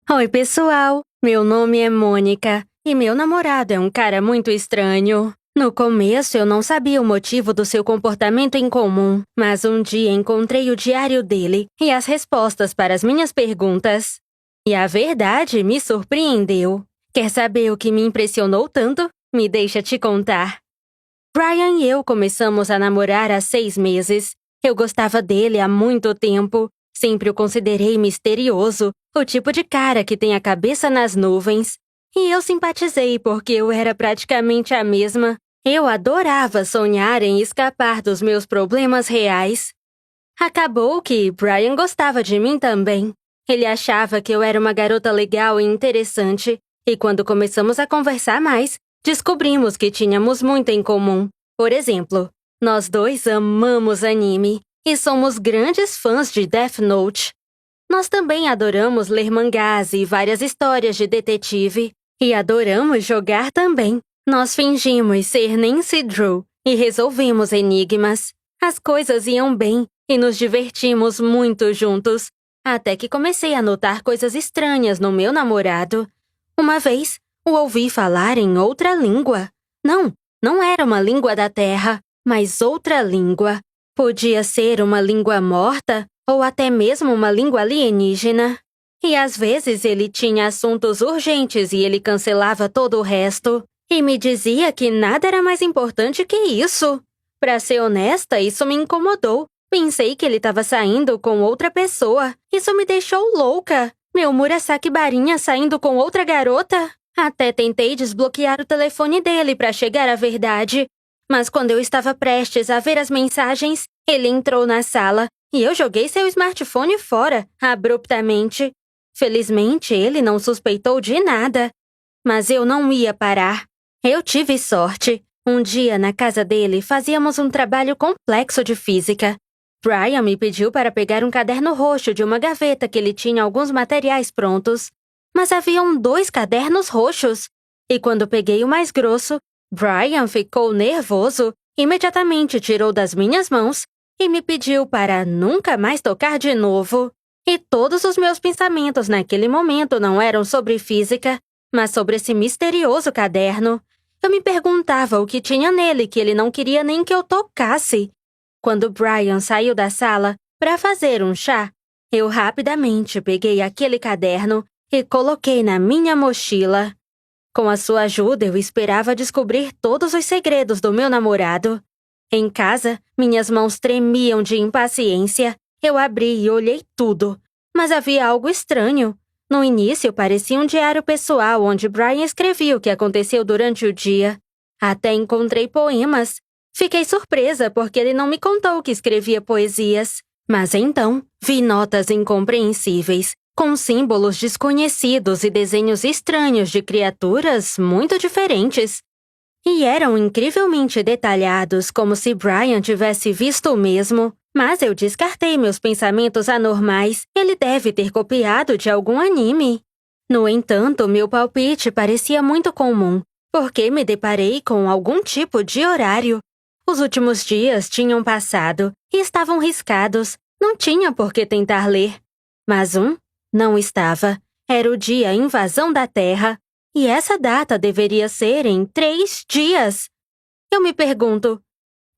Oi, pessoal! Meu nome é Mônica e meu namorado é um cara muito estranho. No começo eu não sabia o motivo do seu comportamento incomum, mas um dia encontrei o diário dele e as respostas para as minhas perguntas. E a verdade me surpreendeu. Quer saber o que me impressionou tanto? Me deixa te contar. Brian e eu começamos a namorar há 6 meses. Eu gostava dele há muito tempo. Sempre o considerei misterioso, o tipo de cara que tem a cabeça nas nuvens. E eu simpatizei porque eu era praticamente a mesma. Eu adorava sonhar em escapar dos meus problemas reais. Acabou que Brian gostava de mim também. Ele achava que eu era uma garota legal e interessante. E quando começamos a conversar mais, descobrimos que tínhamos muito em comum. Por exemplo, nós dois amamos anime e somos grandes fãs de Death Note. Nós também adoramos ler mangás e várias histórias de detetive. E adoramos jogar também. Nós fingimos ser Nancy Drew e resolvemos enigmas. As coisas iam bem e nos divertimos muito juntos. Até que comecei a notar coisas estranhas no meu namorado. Uma vez, o ouvi falar em outra língua. Não era uma língua da Terra, mas outra língua. Podia ser uma língua morta ou até mesmo uma língua alienígena. E às vezes ele tinha assuntos urgentes e ele cancelava todo o resto. E me dizia que nada era mais importante que isso. Pra ser honesta, isso me incomodou. Pensei que ele estava saindo com outra pessoa. Isso me deixou louca. Meu Murasaki Barinha saindo com outra garota? Até tentei desbloquear o telefone dele para chegar à verdade. Mas quando eu estava prestes a ver as mensagens, ele entrou na sala e eu joguei seu smartphone fora, abruptamente. Felizmente, ele não suspeitou de nada. Mas eu não ia parar. Eu tive sorte. Um dia, na casa dele, fazíamos um trabalho complexo de física. Brian me pediu para pegar um caderno roxo de uma gaveta que ele tinha alguns materiais prontos. Mas haviam 2 cadernos roxos. E quando peguei o mais grosso, Brian ficou nervoso, imediatamente tirou das minhas mãos e me pediu para nunca mais tocar de novo. E todos os meus pensamentos naquele momento não eram sobre física, mas sobre esse misterioso caderno. Eu me perguntava o que tinha nele que ele não queria nem que eu tocasse. Quando Brian saiu da sala para fazer um chá, eu rapidamente peguei aquele caderno e coloquei na minha mochila. Com a sua ajuda, eu esperava descobrir todos os segredos do meu namorado. Em casa, minhas mãos tremiam de impaciência. Eu abri e olhei tudo, mas havia algo estranho. No início, parecia um diário pessoal onde Brian escrevia o que aconteceu durante o dia. Até encontrei poemas. Fiquei surpresa porque ele não me contou que escrevia poesias. Mas então, vi notas incompreensíveis, com símbolos desconhecidos e desenhos estranhos de criaturas muito diferentes. E eram incrivelmente detalhados, como se Brian tivesse visto o mesmo. Mas eu descartei meus pensamentos anormais. Ele deve ter copiado de algum anime. No entanto, meu palpite parecia muito comum, porque me deparei com algum tipo de horário. Os últimos dias tinham passado e estavam riscados. Não tinha por que tentar ler. Mas não estava. Era o dia invasão da Terra. E essa data deveria ser em 3 dias. Eu me pergunto,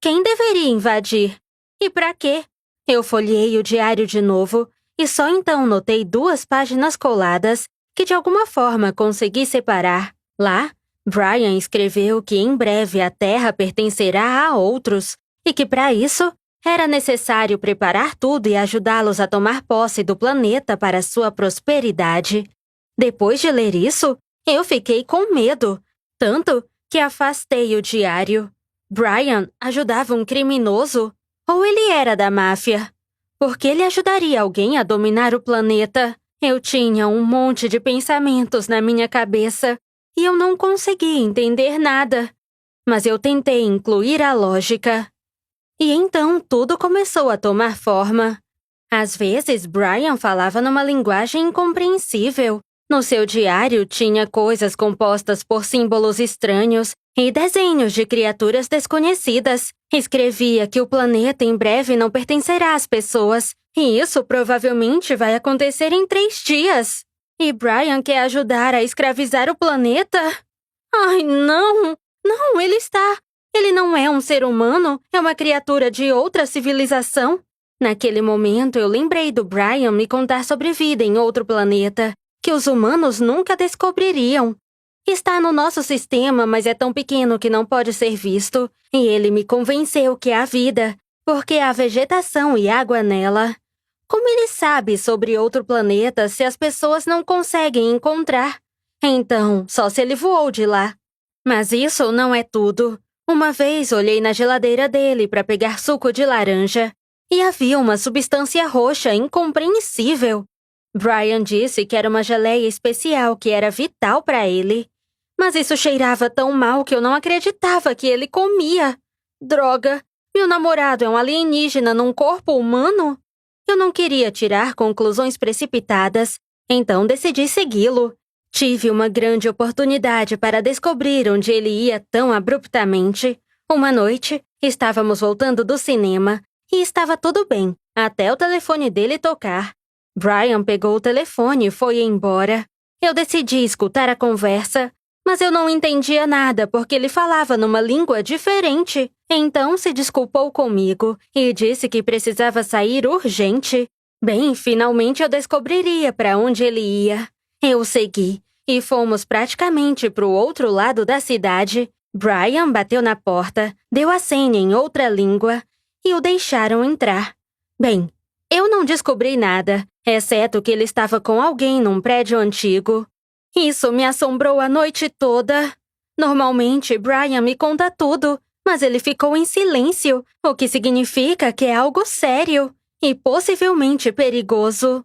quem deveria invadir? E para quê? Eu folheei o diário de novo e só então notei 2 páginas coladas que de alguma forma consegui separar. Lá, Brian escreveu que em breve a Terra pertencerá a outros e que para isso era necessário preparar tudo e ajudá-los a tomar posse do planeta para sua prosperidade. Depois de ler isso, eu fiquei com medo, tanto que afastei o diário. Brian ajudava um criminoso? Ou ele era da máfia? Por que ele ajudaria alguém a dominar o planeta? Eu tinha um monte de pensamentos na minha cabeça e eu não conseguia entender nada. Mas eu tentei incluir a lógica. E então tudo começou a tomar forma. Às vezes, Brian falava numa linguagem incompreensível. No seu diário tinha coisas compostas por símbolos estranhos e desenhos de criaturas desconhecidas. Escrevia que o planeta em breve não pertencerá às pessoas, e isso provavelmente vai acontecer em 3 dias. E Brian quer ajudar a escravizar o planeta? Ai, não! Não, ele está! Ele não é um ser humano, é uma criatura de outra civilização. Naquele momento, eu lembrei do Brian me contar sobre vida em outro planeta, que os humanos nunca descobririam. Está no nosso sistema, mas é tão pequeno que não pode ser visto. E ele me convenceu que há vida, porque há vegetação e água nela. Como ele sabe sobre outro planeta se as pessoas não conseguem encontrar? Então, só se ele voou de lá. Mas isso não é tudo. Uma vez olhei na geladeira dele para pegar suco de laranja e havia uma substância roxa incompreensível. Brian disse que era uma geleia especial que era vital para ele. Mas isso cheirava tão mal que eu não acreditava que ele comia. Droga! Meu namorado é um alienígena num corpo humano? Eu não queria tirar conclusões precipitadas, então decidi segui-lo. Tive uma grande oportunidade para descobrir onde ele ia tão abruptamente. Uma noite, estávamos voltando do cinema e estava tudo bem, até o telefone dele tocar. Brian pegou o telefone e foi embora. Eu decidi escutar a conversa, mas eu não entendia nada porque ele falava numa língua diferente. Então se desculpou comigo e disse que precisava sair urgente. Bem, finalmente eu descobriria para onde ele ia. Eu o segui e fomos praticamente para o outro lado da cidade. Brian bateu na porta, deu a senha em outra língua e o deixaram entrar. Bem, eu não descobri nada, exceto que ele estava com alguém num prédio antigo. Isso me assombrou a noite toda. Normalmente, Brian me conta tudo, mas ele ficou em silêncio, o que significa que é algo sério e possivelmente perigoso.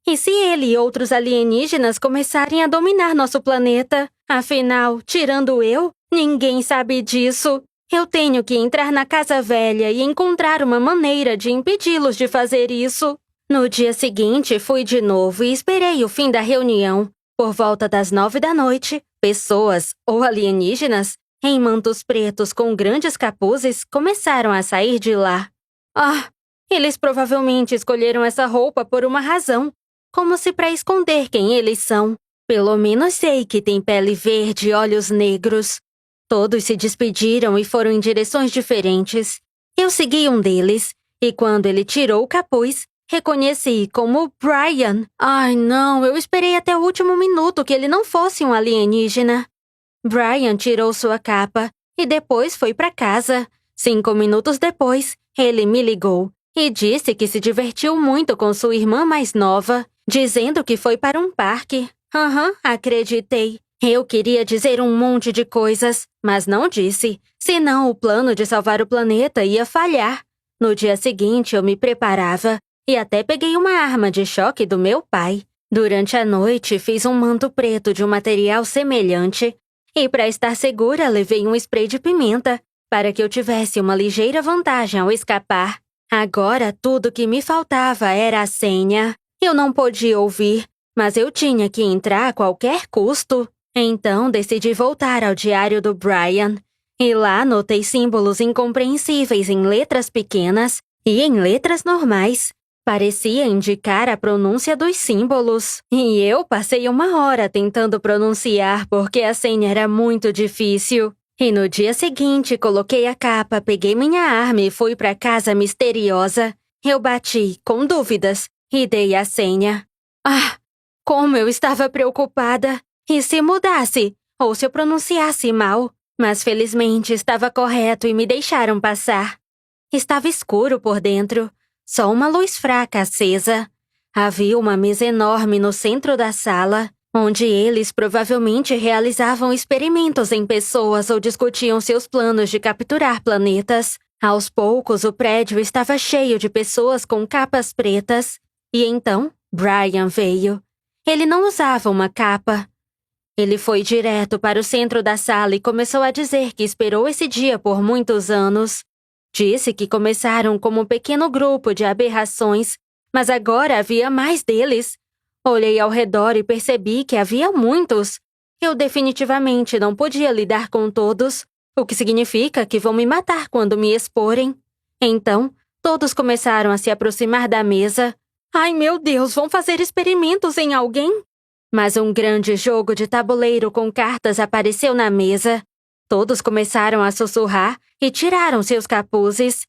E se ele e outros alienígenas começarem a dominar nosso planeta? Afinal, tirando eu, ninguém sabe disso. Eu tenho que entrar na casa velha e encontrar uma maneira de impedi-los de fazer isso. No dia seguinte, fui de novo e esperei o fim da reunião. Por volta das 9 da noite, pessoas, ou alienígenas, em mantos pretos com grandes capuzes, começaram a sair de lá. Ah, eles provavelmente escolheram essa roupa por uma razão, como se para esconder quem eles são. Pelo menos sei que tem pele verde e olhos negros. Todos se despediram e foram em direções diferentes. Eu segui um deles, e quando ele tirou o capuz, reconheci como Brian. Ai, não, eu esperei até o último minuto que ele não fosse um alienígena. Brian tirou sua capa e depois foi para casa. 5 minutos depois, ele me ligou e disse que se divertiu muito com sua irmã mais nova, dizendo que foi para um parque. Acreditei. Eu queria dizer um monte de coisas, mas não disse, senão o plano de salvar o planeta ia falhar. No dia seguinte, eu me preparava e até peguei uma arma de choque do meu pai. Durante a noite, fiz um manto preto de um material semelhante e, para estar segura, levei um spray de pimenta para que eu tivesse uma ligeira vantagem ao escapar. Agora, tudo que me faltava era a senha. Eu não podia ouvir, mas eu tinha que entrar a qualquer custo. Então, decidi voltar ao diário do Brian. E lá notei símbolos incompreensíveis em letras pequenas e em letras normais. Parecia indicar a pronúncia dos símbolos. E eu passei 1 hora tentando pronunciar porque a senha era muito difícil. E no dia seguinte, coloquei a capa, peguei minha arma e fui para a casa misteriosa. Eu bati, com dúvidas, e dei a senha. Ah, como eu estava preocupada! E se mudasse? Ou se eu pronunciasse mal? Mas felizmente estava correto e me deixaram passar. Estava escuro por dentro, só uma luz fraca acesa. Havia uma mesa enorme no centro da sala, onde eles provavelmente realizavam experimentos em pessoas ou discutiam seus planos de capturar planetas. Aos poucos, o prédio estava cheio de pessoas com capas pretas. E então, Brian veio. Ele não usava uma capa. Ele foi direto para o centro da sala e começou a dizer que esperou esse dia por muitos anos. Disse que começaram como um pequeno grupo de aberrações, mas agora havia mais deles. Olhei ao redor e percebi que havia muitos. Eu definitivamente não podia lidar com todos, o que significa que vão me matar quando me exporem. Então, todos começaram a se aproximar da mesa. Ai, meu Deus, vão fazer experimentos em alguém? Mas um grande jogo de tabuleiro com cartas apareceu na mesa. Todos começaram a sussurrar e tiraram seus capuzes.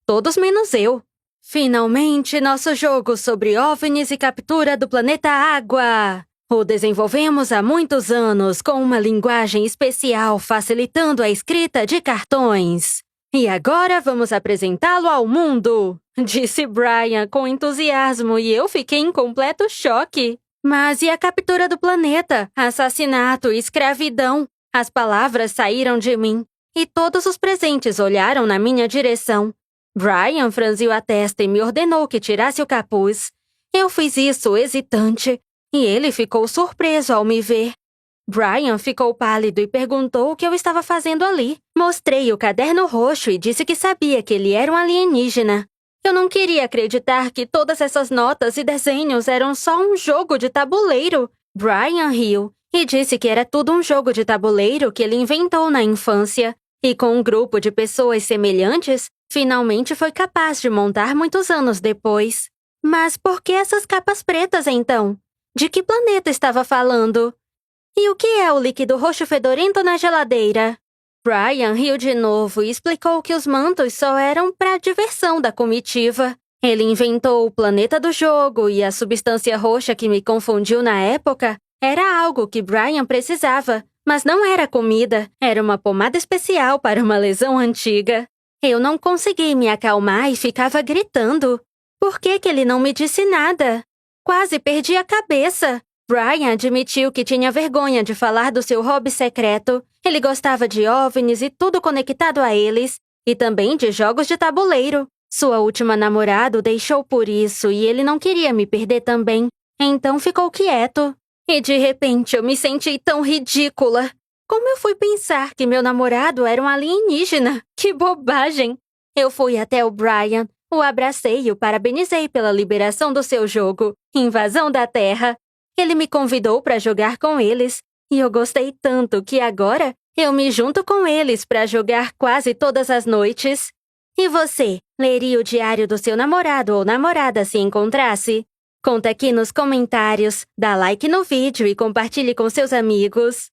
Todos menos eu. Finalmente, nosso jogo sobre OVNIs e captura do planeta Água! O desenvolvemos há muitos anos com uma linguagem especial facilitando a escrita de cartões. E agora vamos apresentá-lo ao mundo, disse Brian com entusiasmo e eu fiquei em completo choque. Mas e a captura do planeta? Assassinato e escravidão? As palavras saíram de mim e todos os presentes olharam na minha direção. Brian franziu a testa e me ordenou que tirasse o capuz. Eu fiz isso hesitante e ele ficou surpreso ao me ver. Brian ficou pálido e perguntou o que eu estava fazendo ali. Mostrei o caderno roxo e disse que sabia que ele era um alienígena. Eu não queria acreditar que todas essas notas e desenhos eram só um jogo de tabuleiro. Brian riu e disse que era tudo um jogo de tabuleiro que ele inventou na infância. E com um grupo de pessoas semelhantes, finalmente foi capaz de montar muitos anos depois. Mas por que essas capas pretas, então? De que planeta estava falando? E o que é o líquido roxo fedorento na geladeira? Brian riu de novo e explicou que os mantos só eram para diversão da comitiva. Ele inventou o planeta do jogo e a substância roxa que me confundiu na época era algo que Brian precisava, mas não era comida, era uma pomada especial para uma lesão antiga. Eu não consegui me acalmar e ficava gritando. Por que ele não me disse nada? Quase perdi a cabeça. Brian admitiu que tinha vergonha de falar do seu hobby secreto. Ele gostava de OVNIs e tudo conectado a eles, e também de jogos de tabuleiro. Sua última namorada o deixou por isso e ele não queria me perder também, então ficou quieto. E de repente eu me senti tão ridícula. Como eu fui pensar que meu namorado era um alienígena? Que bobagem! Eu fui até o Brian, o abracei e o parabenizei pela liberação do seu jogo, Invasão da Terra. Ele me convidou para jogar com eles, e eu gostei tanto que agora eu me junto com eles para jogar quase todas as noites. E você, leria o diário do seu namorado ou namorada se encontrasse? Conta aqui nos comentários, dá like no vídeo e compartilhe com seus amigos.